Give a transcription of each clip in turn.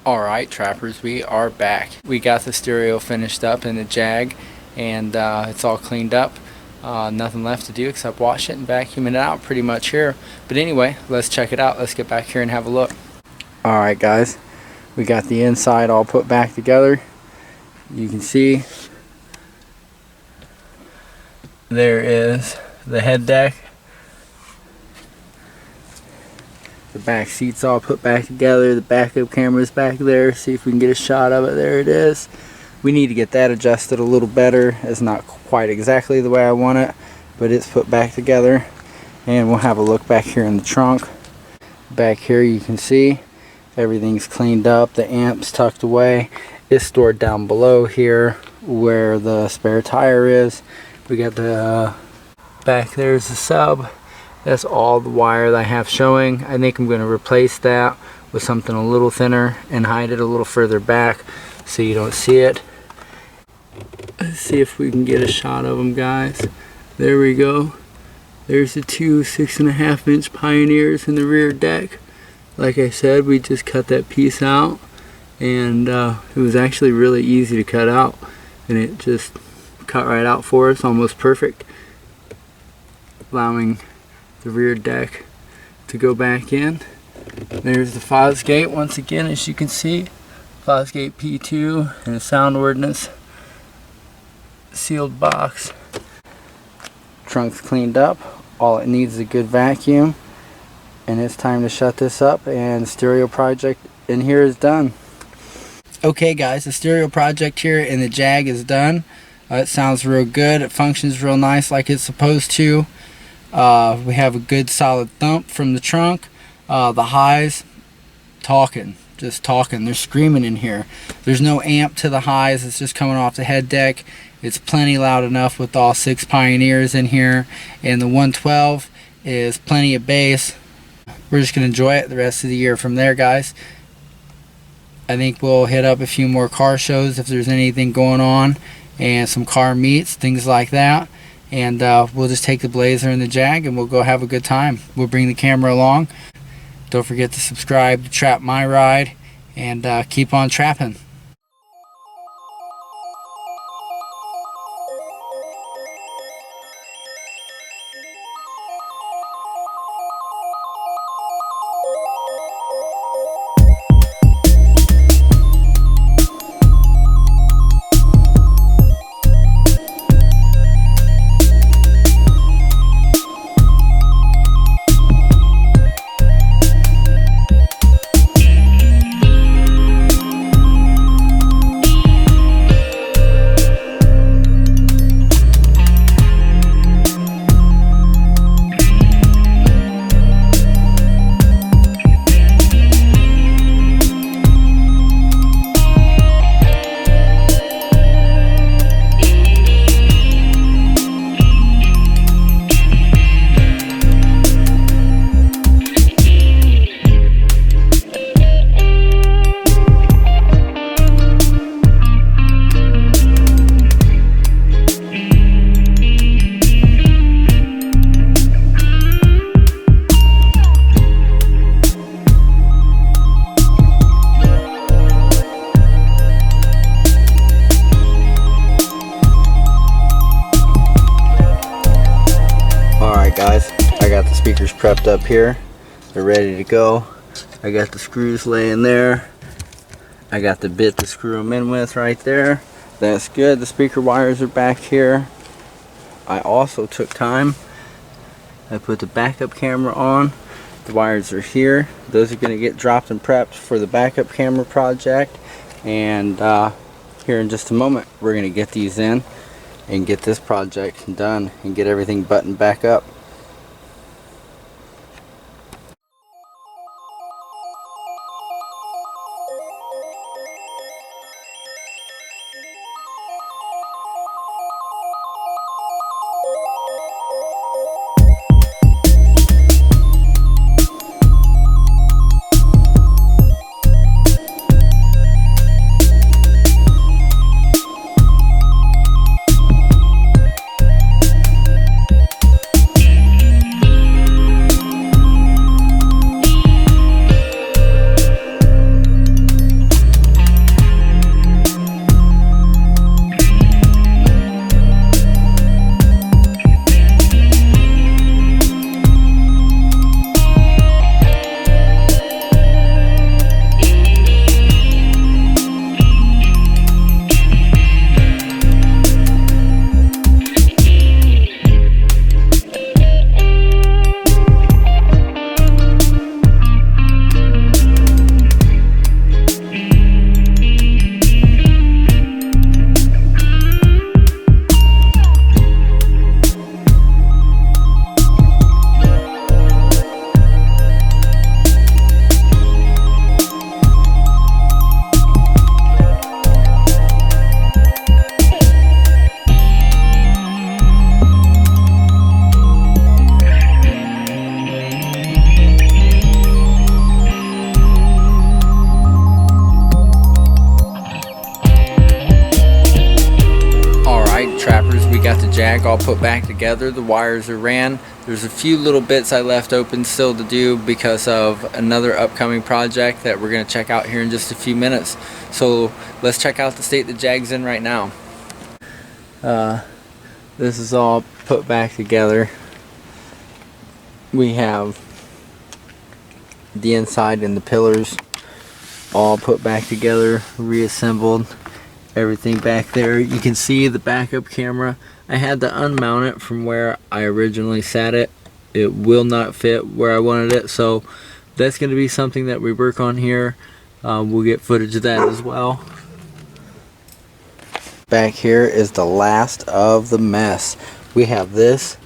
Alright trappers, we are back. We got the stereo finished up in the Jag, and it's all cleaned up. Nothing left to do except wash it and vacuum it out pretty much here. But anyway, let's check it out. Let's get back here and have a look. Alright guys, we got the inside all put back together. You can see there is the head deck. The back seats all put back together. The backup camera's back there. See if we can get a shot of it. There it is. We need to get that adjusted a little better. It's not quite exactly the way I want it, but it's put back together. And we'll have a look back here in the trunk. Back here you can see everything's cleaned up. The amp's tucked away. It's stored down below here where the spare tire is. We got the back there's the sub. That's all the wire that I have showing. I think I'm going to replace that with something a little thinner and hide it a little further back so you don't see it. Let's see if we can get a shot of them, guys. There we go. There's the two 6.5-inch Pioneers in the rear deck. Like I said, we just cut that piece out, and it was actually really easy to cut out, and it just cut right out for us, almost perfect, allowing the rear deck to go back in. There's the Fosgate once again, as you can see. Fosgate P2 and a sound ordnance sealed box. Trunk's cleaned up. All it needs is a good vacuum, and it's time to shut this up, and the stereo project in here is done. Okay guys, the stereo project here in the Jag is done. It sounds real good. It functions real nice like it's supposed to. We have a good solid thump from the trunk. The highs, just talking. They're screaming in here. There's no amp to the highs. It's just coming off the head deck. It's plenty loud enough with all 6 Pioneers in here. And the 112 is plenty of bass. We're just going to enjoy it the rest of the year from there, guys. I think we'll hit up a few more car shows if there's anything going on, and some car meets, things like that. And we'll just take the Blazer and the Jag and we'll go have a good time. We'll bring the camera along. Don't forget to subscribe to Trap My Ride, and keep on trapping. Guys, I got the speakers prepped up here. They're ready to go. I got the screws laying there. I got the bit to screw them in with right there. That's good. The speaker wires are back here. I also took time. I put the backup camera on. The wires are here. Those are going to get dropped and prepped for the backup camera project. And here in just a moment, we're going to get these in and get this project done and get everything buttoned back up. Jag all put back together. The wires are ran. There's a few little bits I left open still to do because of another upcoming project that we're going to check out here in just a few minutes. So let's check out the state the Jag's in right now. This is all put back together. We have the inside and the pillars all put back together, reassembled, everything back there. You can see the backup camera. I had to unmount it from where I originally sat it. It will not fit where I wanted it, so that's going to be something that we work on here. We'll get footage of that as well. Back here is the last of the mess. We have this.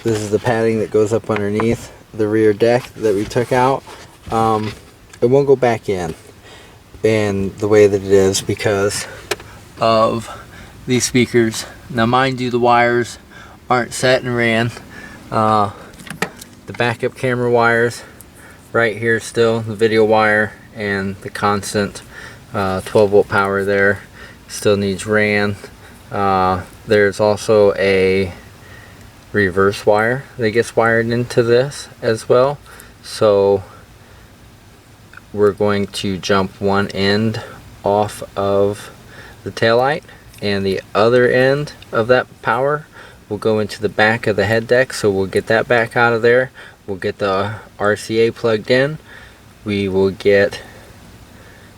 This is the padding that goes up underneath the rear deck that we took out. It won't go back in the way that it is because of these speakers. Now mind you, the wires aren't set and ran. The backup camera wires right here still, the video wire and the constant 12 volt power there still needs ran. There's also a reverse wire that gets wired into this as well, so we're going to jump one end off of the taillight, and the other end of that power will go into the back of the head deck, so we'll get that back out of there. We'll get the RCA plugged in. We will get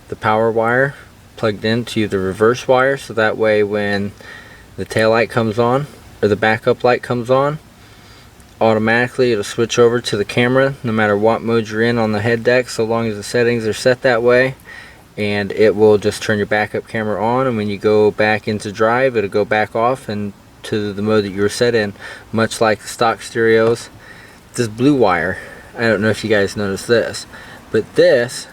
the power wire plugged into the reverse wire, so that way when the tail light comes on or the backup light comes on, automatically it'll switch over to the camera no matter what mode you're in on the head deck, so long as the settings are set that way, and it will just turn your backup camera on, and when you go back into drive it'll go back off and to the mode that you were set in, much like the stock stereos. This blue wire, I don't know if you guys noticed this, but this,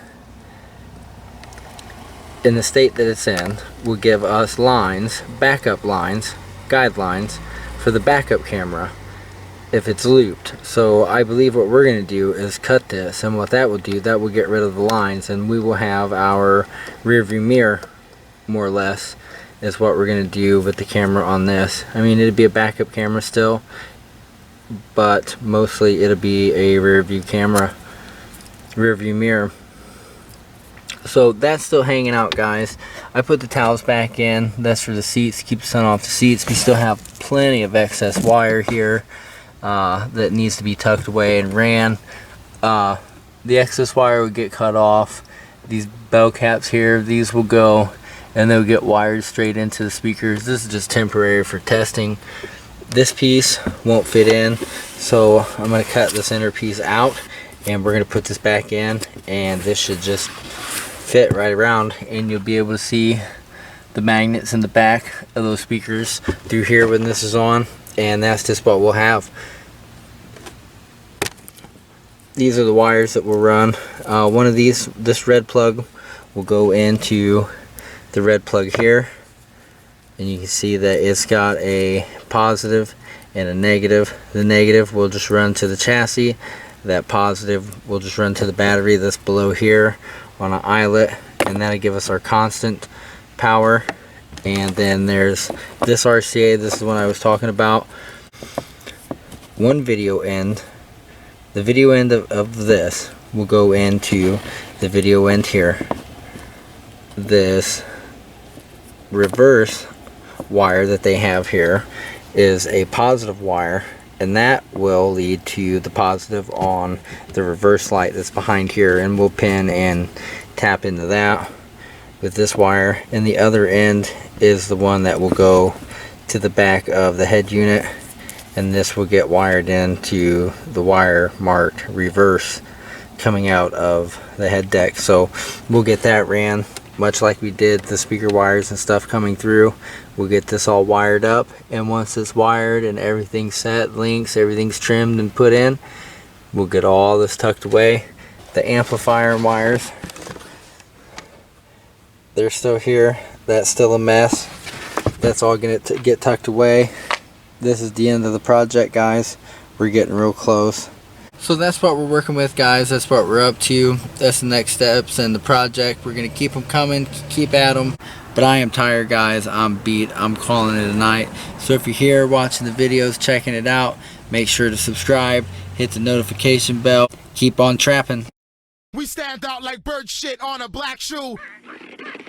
in the state that it's in, will give us lines, backup lines, guidelines for the backup camera if it's looped. So I believe what we're going to do is cut this, and what that will do, that will get rid of the lines, and we will have our rear view mirror, more or less, is what we're going to do with the camera on this. I mean, it'd be a backup camera still, but mostly it'll be a rear view camera, rear view mirror. So that's still hanging out, guys. I put the towels back in. That's for the seats, to keep the sun off the seats. We still have plenty of excess wire here that needs to be tucked away and ran. The excess wire would get cut off. These bell caps here, these will go and they'll get wired straight into the speakers. This is just temporary for testing. This piece won't fit in, so I'm going to cut this inner piece out and we're going to put this back in, and this should just fit right around, and you'll be able to see the magnets in the back of those speakers through here when this is on, and that's just what we'll have. These are the wires that will run. One of these, this red plug will go into the red plug here, and you can see that it's got a positive and a negative. The negative will just run to the chassis. That positive will just run to the battery that's below here on an eyelet, and that'll give us our constant power. And then there's this RCA. This is what I was talking about. One video end, the video end of this will go into the video end here. This reverse wire that they have here is a positive wire, and that will lead to the positive on the reverse light that's behind here, and we'll pin and tap into that with this wire. And the other end is the one that will go to the back of the head unit, and this will get wired into the wire marked reverse coming out of the head deck. So we'll get that ran much like we did the speaker wires and stuff coming through. We'll get this all wired up, and once it's wired and everything's set, links, everything's trimmed and put in, we'll get all this tucked away. The amplifier wires, they're still here. That's still a mess. That's all gonna get tucked away. This is the end of the project, guys. We're getting real close. So that's what we're working with, guys. That's what we're up to. That's the next steps in the project. We're going to keep them coming, keep at them. But I am tired, guys. I'm beat. I'm calling it a night. So if you're here watching the videos, checking it out, make sure to subscribe, hit the notification bell. Keep on trapping. We stand out like bird shit on a black shoe.